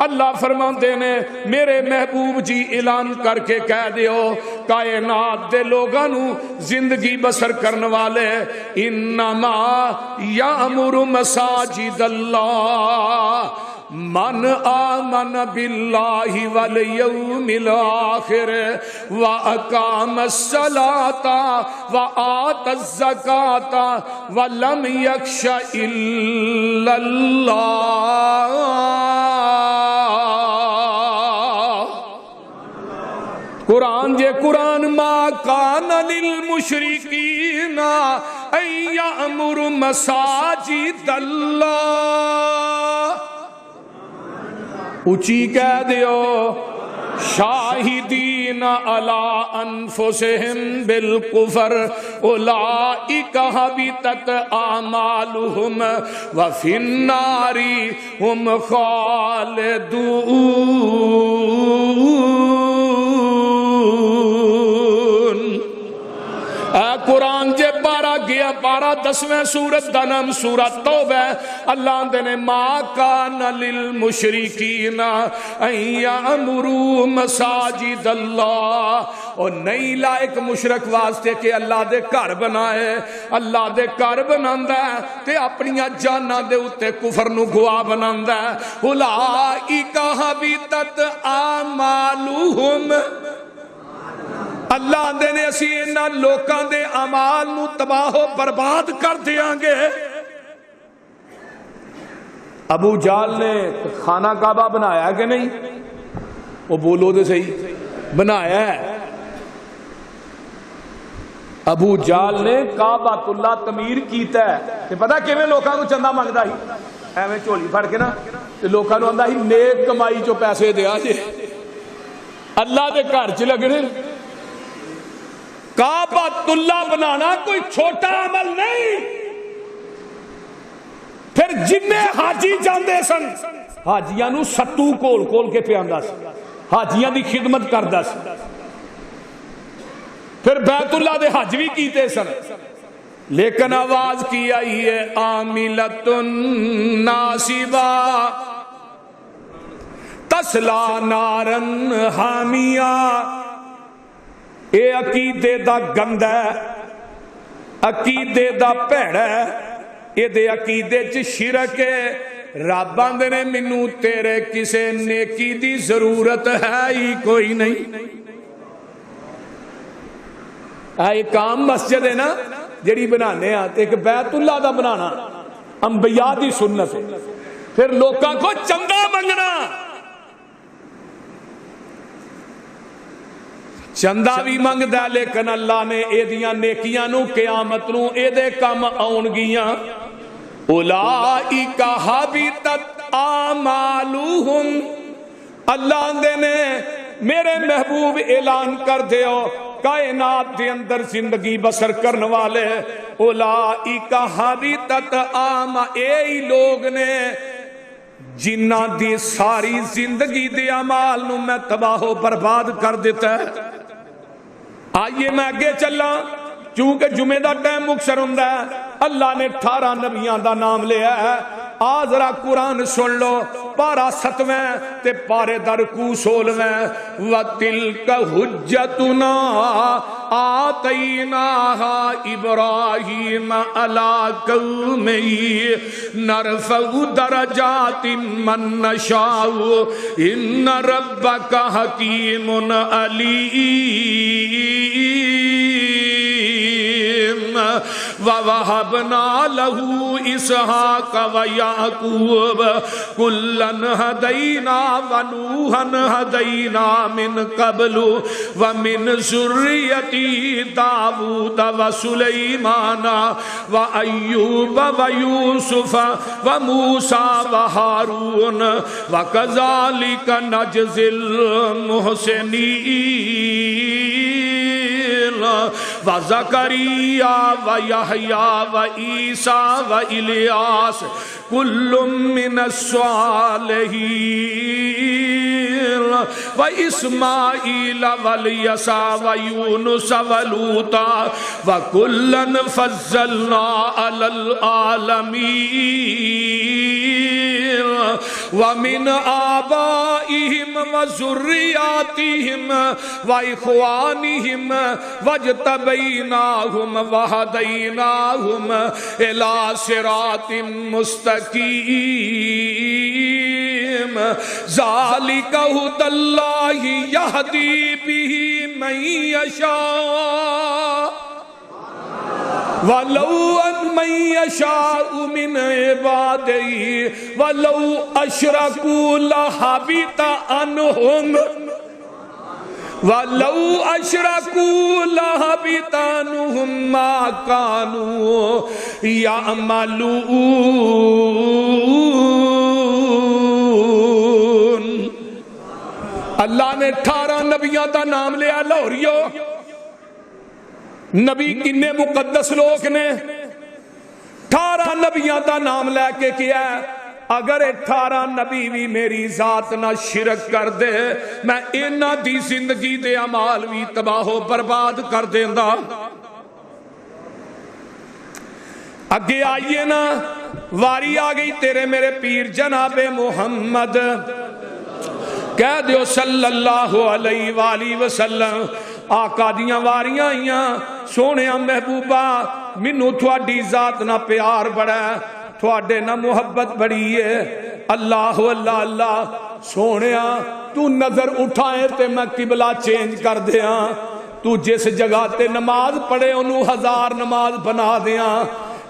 اللہ فرماندے نے میرے محبوب جی اعلان کر کے کہہ دیو کائنات دے لوگاں نو زندگی بسر کرنے والے انما یامر مساجد اللہ من آمن باللہ والیوم الآخر واقام الصلاة وآت الزکاة ولم یخش الا اللہ۔ قرآن جے قرآن ما کان للمشرکین ان یأمر مساجد اللہ، اچھی کہہ دیو شاہدین علی انفسہم بالکفر اولئک حبطت اعمالہم وفی النار ہم خالدون۔ اے قرآن جے پارا گیا پارا 10ویں سورت دا نام سورت توبہ ہے۔ اللہ دے نے ما کان للمشرکین ان یامروا مساجد اللہ، اور نہیں لائق مشرک واسطے کہ اللہ دے گھر بنائے۔ اللہ دے گھر بناندا ہے تے اپنیاں جاناں دے اوتے کفر نو گواہ بناندا ہے۔ اولئک حبطت اعمالہم، اللہ دے نے اسی انہاں لوکاں دے اعمال نو تباہ و برباد کر دیاں گے۔ ابو جہل نے خانہ کعبہ بنایا کہ نہیں؟ وہ بولو دے صحیح، بنایا ہے۔ ابو جہل نے کعبۃ اللہ تعمیر کیتا ہے تے پتہ کیویں لوکاں کو چندہ منگدا سی؟ ایویں جھولی پھڑ کے نا تے لوکاں نو آندا سی نیک کمائی چوں پیسے دیا جے، اللہ دے گھر چ لگنے۔ کعبۃ اللہ بنانا کوئی چھوٹا عمل نہیں۔ پھر جننے حاجی جاندے سن حاجیاں نو ستو کول کول کے پیاندا سی، حاجیاں دی خدمت کردا سی۔ پھر بیت اللہ دے حج بھی کیتے سن، لیکن آواز کی آئی ہے عاملۃ ناصبہ تسلا نارن حامیہ۔ اے عقیدے دا گند ہے، عقیدے دا بھیڑا ہے، اے دے عقیدے چ شرک ہے۔ رب آندے نے مینوں تیرے کسے نیکی دی ضرورت ہے ہی کوئی نہیں۔ ایک عام مسجد ہے نا جڑی بنانے ہیں، ایک بیت اللہ دا بنانا انبیاء دی سنت ہے۔ پھر لوکاں کو چندہ منگنا، چندہ بھی منگدا ہے، لیکن اللہ نے اے دیاں نیکیاں نو قیامت نو اے دے کم آن گیاں۔ اولئک حبطت اعمالہم، اللہ دے نے میرے محبوب اعلان کر دیو کائنات دے اندر زندگی بسر کرنے والے اولئک حبطت اے ہی لوگ نے جنہ دی ساری زندگی دے اعمال نو میں تباہ و برباد کر دیتا ہے۔ آئیے میں آگے چلا، چونکہ جمعہ دا ٹائم مکسر ہوندا ہے۔ اللہ نے 18 نبیان دا نام لیا ہے۔ آج ذرا قرآن سن لو، پارا 7ویں تے پارے دا رکوع 16ویں۔ وَتِلْكَ حُجَّتُنَا آتَيْنَاهَا إِبْرَاهِيمَ عَلَىٰ قَوْمِهِ نَرْفَعُ دَرَجَاتٍ مَّن نَّشَاءُ إِنَّ رَبَّكَ حَكِيمٌ عَلِيمٌ۔ وَوَهَبْنَا لَهُ إِسْحَاقَ وَيَعْقُوبَ كُلًّا هَدَيْنَا وَنُوحًا هَدَيْنَا مِن قَبْلُ وَمِن ذُرِّيَّتِهِ دَاوُودَ وَسُلَيْمَانَ وَأَيُّوبَ وَيُوسُفَ وَمُوسَى وَهَارُونَ وَكَذَلِكَ نَجْزِي الْمُحْسِنِينَ وَزَكَرِيَّا وَيَحْيَا وَعِيسَى وَإِلْيَاسَ كُلٌّ مِّنَ الصَّالِحِينَ وَإِسْمَاعِيلَ وَالْيَسَعَ وَيُونُسَ وَلُوطًا وَكُلًّا فَضَّلْنَا عَلَى الْعَالَمِينَ ومن آبائهم وذرياتهم وإخوانهم واجتبيناهم وهديناهم إلى صراط مستقيم ذلك هدى الله يهدي به من يشاء وَلَوْ أَنْ مَنْ يَشَاءُ مِنْ عِبَادِهِ وَلَوْ أَشْرَكُوا لَحَبِطَ عَنْهُمْ وَلَوْ أَشْرَكُوا لَحَبِطَ عَنْهُمْ مَا كَانُوا يَعْمَلُونَ۔ اللہ نے 18 نبیوں کا نام لیا لاہوریو۔ نبی کنے مقدس لوگ نے 18 نبیوں کا نام لے کے کیا ہے۔ اگر 18 نبی بھی میری ذات نہ شرک کر دے میں انہاں دی زندگی دے اعمال بھی تباہ و برباد کر دیندا۔ اگے آئیے نا، واری آ گئی تیرے میرے پیر جناب محمد، کہہ دیو صلی اللہ علیہ وآلہ وسلم۔ آقا دیاں واریاں آئیاں، سونے محبوبہ منو تھوڑی ذات نہ پیار بڑا ہے، تھوڑے نہ محبت بڑی ہے۔ اللہ اللہ اللہ سونے تو نظر اٹھائے تے میں قبلہ چینج کر دیاں، تو جس جگہ تے نماز پڑھے انہوں 1000 نماز بنا دیاں،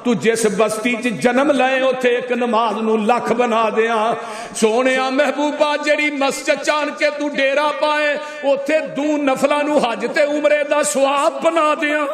تو جس بستی چ جنم لائے ہوتے ایک نماز نو لکھ بنا دیاں۔ سونے محبوبہ جڑی مسجد چان کے تو ڈیرا پائے ہوتے 2 نفلہ نو حج تے عمرے دا ثواب بنا دیاں۔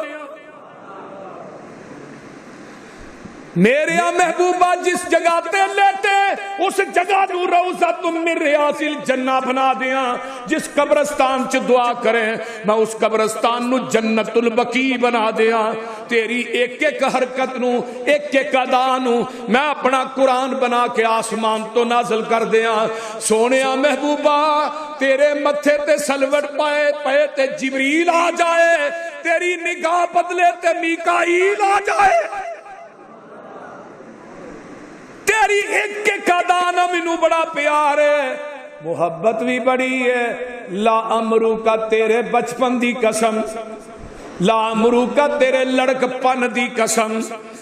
میرے محبوبہ جس جگہ تے لیٹے اس جگہ نو روضۃ من ریاض الجنہ بنا دیاں۔ جس قبرستان چ دعا کریں میں اس قبرستان نو جنت البقیع بنا دیاں۔ تیری ایک ایک حرکت نو ایک ایک ادا نو میں اپنا قرآن بنا کے آسمان تو نازل کر دیاں۔ سونے محبوبہ تیرے متھے تے سلوٹ پائے پائے تے جبریل آ جائے، تیری نگاہ بدلے تے میکائیل آ جائے، تیری ایک ایک ادانا منو بڑا پیار ہے، محبت بھی بڑی ہے۔ لا امرو کا تیرے بچپن دی قسم، لا امرو کا تیرے لڑک پن دی قسم،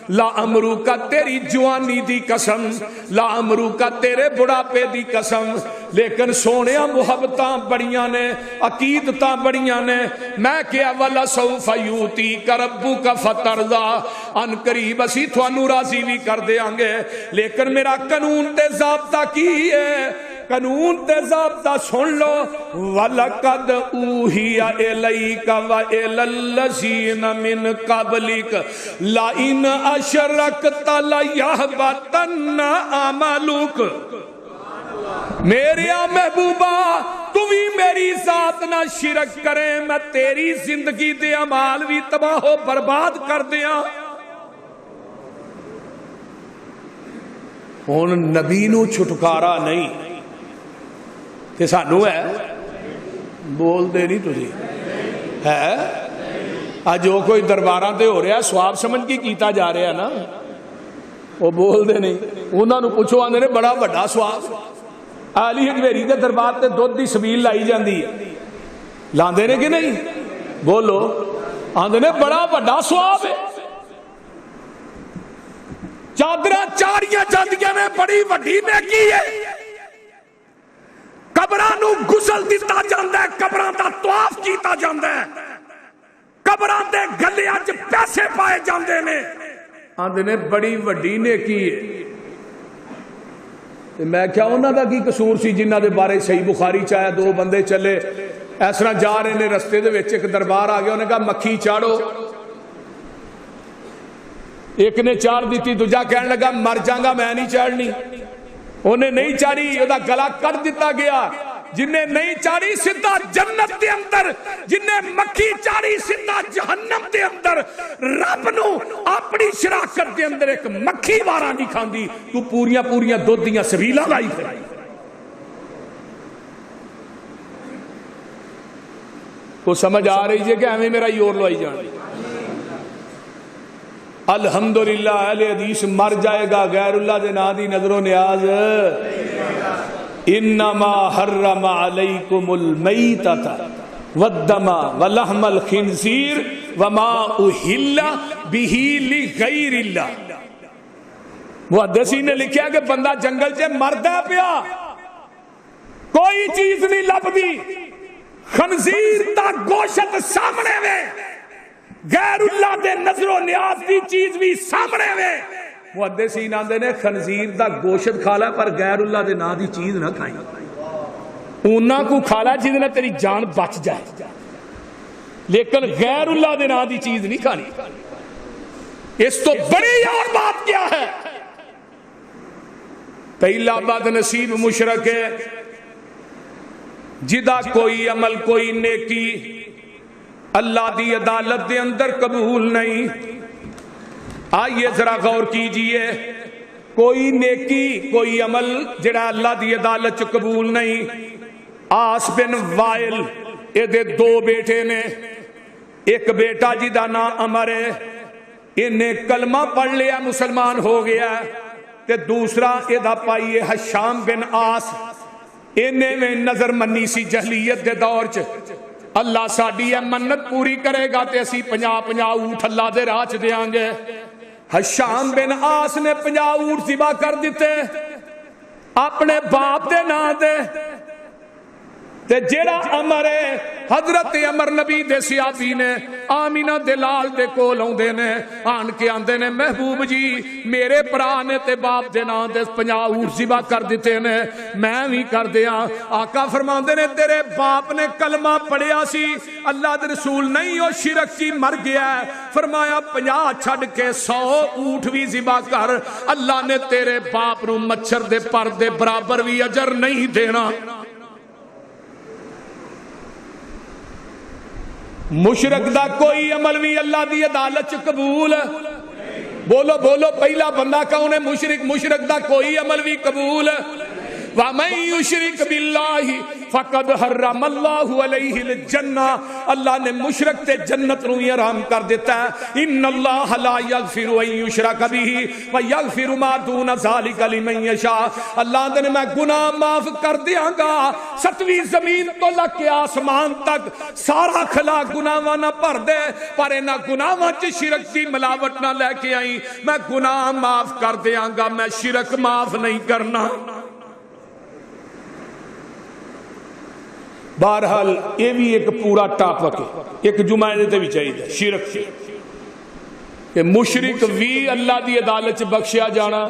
لا امرو کا تیری جوانی دی قسم، لا امرو کا تیرے بڑھاپے دی قسم، لیکن سونیا محبتاں بڑیاں نے، عقیدتاں بڑیاں نے۔ میں کیا وَلَا سَوْفَ يُؤْتِيكَ رَبُّكَ فَتَرْضَىٰ، ان قریب اسی تھانوں راضی بھی کر دیاں گے، لیکن میرا قانون تے ضابطہ کی ہے، قانون تے ضابطہ سن لو۔ وَلَقَدْ أُوحِيَ إِلَيْكَ وَإِلَى الَّذِينَ مِن قَبْلِكَ لَئِنْ أَشْرَكْتَ لَيَحْبَطَنَّ عَمَلُكَ۔ میرے محبوبہ تو بھی میری ذات نہ شرک کریں میں تیری زندگی دے اعمال بھی تباہ و برباد کر دیاں۔ ہن نبی نو چھٹکارا نہیں تے سانو ہے، بول دے نہیں تسی ہے آج جو کوئی درباراں تے ہو رہا ہے سواب سمجھ کی کیتا جا رہا ہے نا، وہ بول دے نہیں۔ انہاں نو پوچھو آندے نے بڑا بڑا سواب، علی حجویری دے دربار تے دودھ دی سبیل لائی جاندی ہے، لاندے نے کہ نہیں؟ بولو، آندے نے بڑا بڑا سواب ہے، چادراں چاریاں جاندیاں نے بڑی وڈی نیکی ہے، قبراں نو غسل دتا جاندا ہے، قبراں دا طواف کیتا جاندا ہے، قبراں دے گلیاں وچ پیسے پائے جاندے نے، آندے نے بڑی وڈی نیکی ہے۔ میں کیا انہاں دا کی قصور سی جنہاں دے بارے صحیح بخاری چاہے 2 بندے چلے اس طرح جا رہے نے، رستے دے وچ ایک دربار آ گیا، انہیں کہا مکھی چاڑو، ایک نے چاڑ دیتی، دوجا کہنے لگا مر جاگا میں نہیں چاڑنی، انہیں نہیں چاڑی، وہ گلا کٹ دیتا گیا۔ جنہیں نہیں چاڑی سدھا جنت دے اندر، جنہیں مکھی چاڑی سدھا جہنم دے اندر۔ رب نو اپنی شراکت دے اندر ایک مکھی وارا نہیں کھاندی، تو پوریاں پوریاں دودھ دیاں سبیلاں لائی پھر۔ کو سمجھ آ رہی ہے کہ ہمیں میرا یور لوائی جان۔ الحمدللہ اہل حدیث مر جائے گا غیر اللہ دے نا دی نظر و نیاز انما حرم علیکم المیتۃ والدم ولحم الخنزیر وما اہل بہ لغیر اللہ. محدثین نے لکھا کہ بندہ جنگل سے مردا پیا کوئی چیز نہیں لبدی, خنزیر دا گوشت سامنے وے, غیر اللہ دے نظر و نیاز دی چیز بھی سامنے وے. محدثین آندے نے خنزیر دا گوشت کھا لے پر غیر اللہ دے نا دی چیز نہ کھائیں. اونا کو کھا لے جس نے تیری جان بچ جائے, لیکن غیر اللہ دے نا دی چیز نہیں کھانی. اس تو بڑی اور بات کیا ہے؟ پہلا بد نصیب مشرک ہے جدا کوئی عمل کوئی نیکی اللہ دی عدالت دے اندر قبول نہیں. آئیے ذرا غور کیجئے, کوئی نیکی کوئی عمل جڑا اللہ دی عدالت چ قبول نہیں. آس بن وائل اے دے دو بیٹے نے, ایک بیٹا جدا نام عمر ہے, انہیں کلمہ پڑھ لیا مسلمان ہو گیا, تے دوسرا اے دا پائی ہے حشام بن آس, انہیں میں نظر منی سی جہلیت دے دور چ اللہ ساڈی ہے منت پوری کرے گا تے اسی 50 اونٹ اللہ دے راہ چ دیاں گے. حشام بن آس نے 50 اونٹ ذبح کر دیتے اپنے باپ دے نا دے. تے جیڑا عمر ہے حضرت عمر نبی دے صحابی نے آمینہ دلال دے کول اوندے نے آن کے آندے نے محبوب جی میرے بھرا نے تے باپ دے نام دے 50 اونٹ ذبح کر دیتے نے, میں بھی کر دیاں. آقا فرماندے نے تیرے باپ نے کلمہ پڑھیا سی اللہ دے رسول نہیں او شرک کی مر گیا ہے. فرمایا 50 چھڑ کے 100 اونٹ بھی ذبح کر, اللہ نے تیرے باپ نو مچھر دے پر دے برابر بھی اجر نہیں دینا. مشرک دا کوئی عمل بھی اللہ دی عدالت چ قبول. بولو بولو پہلا بندہ کون ہے؟ مشرک. مشرک دا کوئی عمل بھی قبول. وَمَن يُشْرِكْ بِاللَّهِ فَقَدْ حَرَّمَ اللَّهُ عَلَيْهِ الْجَنَّةَ, اللہ نے مشرک تے جنت نو حرام کر دیتا ہے. ان اللہ لا یغفر ان یشرک به ویغفر ما دون ذلک لمن یشاء, اللہ نے میں گناہ معاف کر دیاں گا 7ویں زمین تو لگ کے آسمان تک سارا خلا گناہاں نہ بھر دے, پر انہاں گناہاں چ شرک دی ملاوٹ نہ لے کے آئی, میں گناہ معاف کر دیاں گا, میں شرک معاف نہیں کرنا. بہرحال یہ بھی ایک پورا ٹاپک ہے, ایک جمعہ دیتے بھی چاہیے شرک سے کہ مشرک بھی اللہ دی عدالت چ بخشیا جانا.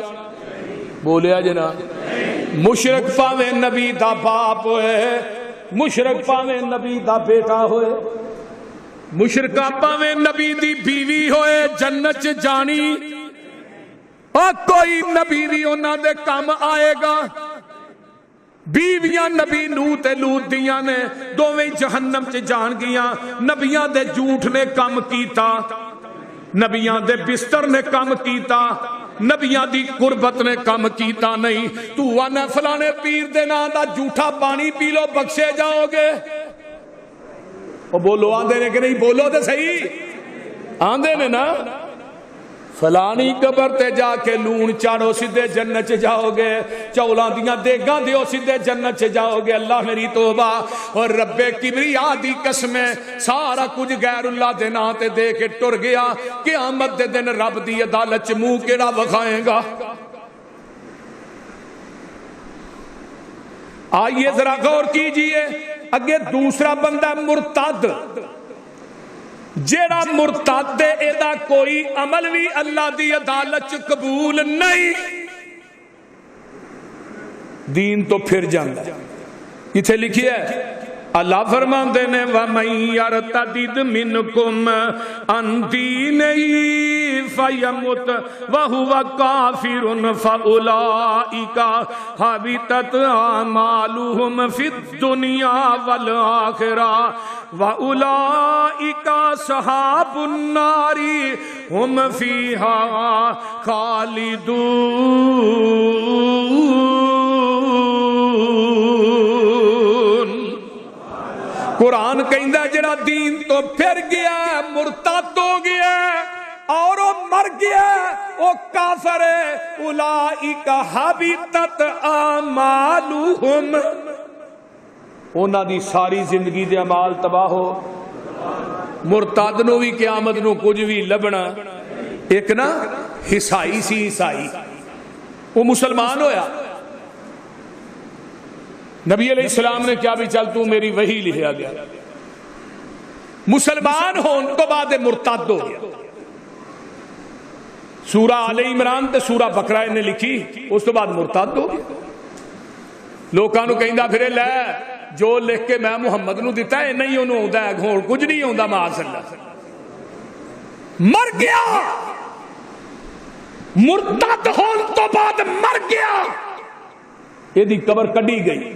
بولیا جناب, مشرک پاویں نبی دا باپ ہوئے, مشرک پاویں نبی دا بیٹا ہوئے, مشرکہ پاویں نبی دی بیوی ہوئے جنت چ جانی, اور کوئی نبی بھی انہاں دے کم آئے گا. بیویاں نبی نو تے لوط دیاں نے دوویں جہنم چ جان گیاں. نبیاں دے جھوٹ نے کم کیتا, نبیاں دے بستر نے کم کیتا, نبیاں دی قربت نے کم کیتا نہیں. تو آنا فلانے پیر دے نام دا جھوٹا پانی پی لو بخشے جاؤ گے. وہ بولو آندے نے کہ نہیں؟ بولو تے صحیح, آندے نے نا. فلانی قبر تے جا کے لون چاڑو سیدھے جنت چ جاؤ گے, چولاں دیاں دیگاں دیو سیدھے جنت چ جاؤ گے. اللہ میری توبہ. اور رب کبریا دی قسم سارا کچھ غیر اللہ دے نام تے دے کے ٹر گیا. قیامت دے دن رب دی عدالت چ منہ کیڑا وکھائے گا؟ آئیے ذرا غور کیجئے. اگے دوسرا بندہ مرتد, جیڑا مرتد ہے ایدہ کوئی عمل بھی اللہ دی عدالت چ قبول نہیں. دین تو پھر جاندہ ہے. اتھے لکھی ہے اللہ فرماندے نے وَمَن يَرْتَدِدْ مِنْكُمْ عَنْ دِينِهِ فَيَمُتْ وَهُوَ كَافِرٌ فَأُولَئِكَ حَبِطَتْ أَعْمَالُهُمْ فِي الدُّنْيَا وَالْآخِرَةِ وَأُولَئِكَ أَصْحَابُ النَّارِ هُمْ فِيهَا خَالِدُونَ. قرآن کہندہ جڑا دین تو پھر گیا, مرتد ہو گیا اور وہ مر گیا, وہ کافر ہے، اولئک حبطت اعمالہم، انہاں دی ساری زندگی دے اعمال تباہ ہو۔ مرتد نو بھی قیامت نو کچھ بھی لبنا، ایک نا عیسائی سی، عیسائی وہ مسلمان ہویا، نبی علیہ السلام نے کیا بھی چل تو میری وحی لکھا گیا، مسلمان ہون تو بعد مرتد ہو گیا۔ سورہ آل عمران تے سورہ بقرہ نے لکھی، اس تو بعد مرتد ہو گیا۔ لوکاں نو کہندا پھرے لے جو لکھ کے میں محمد نو دیتا ہے نہیں انہوں ہوندا ہے، گھوڑ کچھ نہیں ہوندا، معاذ اللہ، مر گیا، مرتد ہون تو بعد مر گیا، یہ دی قبر کڈی گئی،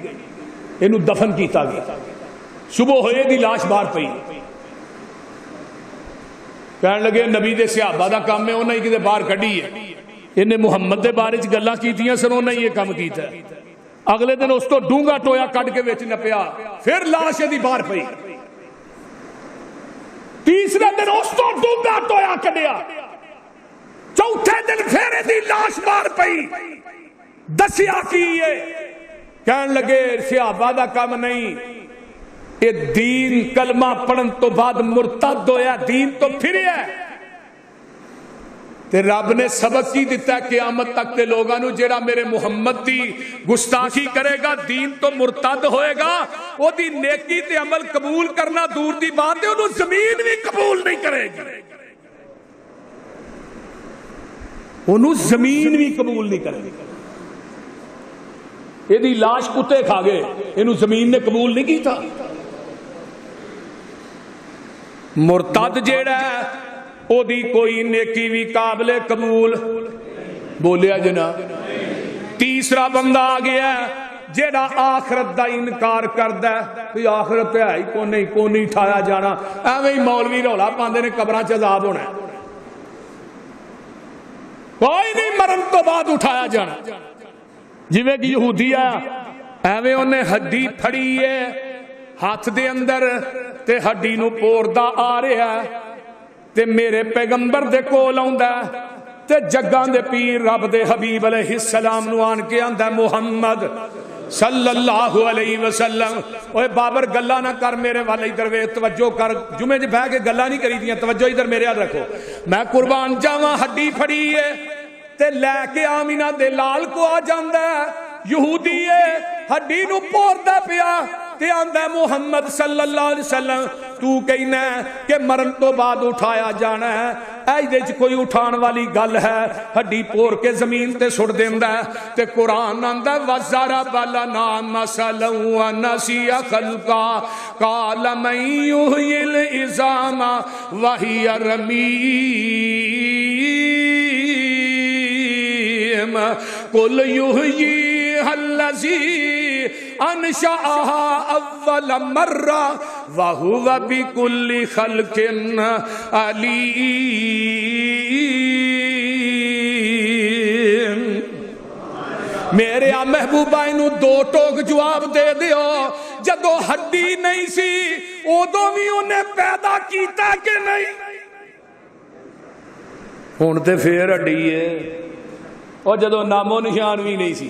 اینو دفن کیتا گیا، صبح ہوئے دی لاش باہر پئی، کہنے لگے نبی دے صحابہ دا کام ہے، انہیں کدے باہر کڈی ہے، انہیں محمد دے بارے چ گلاں کیتیاں سن، انہیں یہ کام کیتا ہے۔ اگلے دن اس تو ڈونگا ٹویا کٹ کے وچ نپیا، پھر لاش دی باہر پئی، تیسرے دن اس تو ڈونگا ٹویا کڈیا، چوتھے دن پھر دی لاش باہر پئی، دسیا کی ہے، کہنے لگے صحابہ دا کام نہیں، یہ دین کلمہ پڑھن تو بعد مرتد ہویا، دین تو پھر ہے، تے رب نے سبق کی دیتا ہے قیامت تک کے لوگاں نو، جیڑا میرے محمد دی گستاخی کرے گا دین تو مرتد ہوئے گا، وہ دی نیکی تے عمل قبول کرنا دور دی بات ہے، انہوں زمین بھی قبول نہیں کرے گی، انہوں زمین بھی قبول نہیں کرے گی، یہ دی لاش کتے کھا گئے، انہوں زمین نے قبول نہیں کی تھا۔ مرتد جیڑا ہے او دی کوئی نیکی بھی قابل قبول، بولیا جناب۔ تیسرا بندہ آ گیا جیڑا آخرت دا انکار کردا ہے، کوئی آخرت ہے ہی کو نہیں اٹھایا جانا، ایویں ہی مولوی رولا پاندے نے قبراں چ عذاب ہونا ہے، کوئی نہیں مرن تو بعد اٹھایا جانا، جویں کہ یہودی آیا ایویں انہیں ہڈی پھڑی ہے ہاتھ دے اندر تے ہڈی نو پوردا آ رہا ہے، تے میرے پیغمبر دے کول آندا ہے، تے جگاں دے پیر رب دے حبیب علیہ السلام نو آن کے آندا محمد صلی اللہ علیہ وسلم، اوے بابر گلا نہ کر میرے والے ادھر وے، توجہ کر، جمعے جی بہ کے گلا نہیں کری دیاں، توجہ ادھر میرے ہاتھ رکھو، میں قربان جاواں ہڈی پھڑی ہے تے لے کے آمینہ دے لال کو آ جاندا ہے، یہودی ہے ہڈی نو پوردا پیا تے آندا محمد صلی اللہ علیہ وسلم تو کہنا ہے کہ مرن تو بعد اٹھایا جانا ہے، ایدے چ کوئی اٹھان والی گل ہے، ہڈی پور کے زمین تے سٹ دیندا ہے، تے قرآن آندا وَضَرَبَ لَنَا مَثَلًا وَنَسِيَ خَلْقًا قَالَ مَن يُحْيِي الْعِظَامَ وَهِيَ رَمِيمٌ قُلْ يُحْيِيهَا الَّذِي انشأها اول مرہ وہو بکل خلق علیم۔ میرے محبوبہ انہوں دو ٹوک جواب دے دیو، جدو ہڈی نہیں سی ادو بھی انہیں پیدا کیتا کہ نہیں، ہن تے پھر ہڈی ہے، اور جدو نام و نشان بھی نہیں سی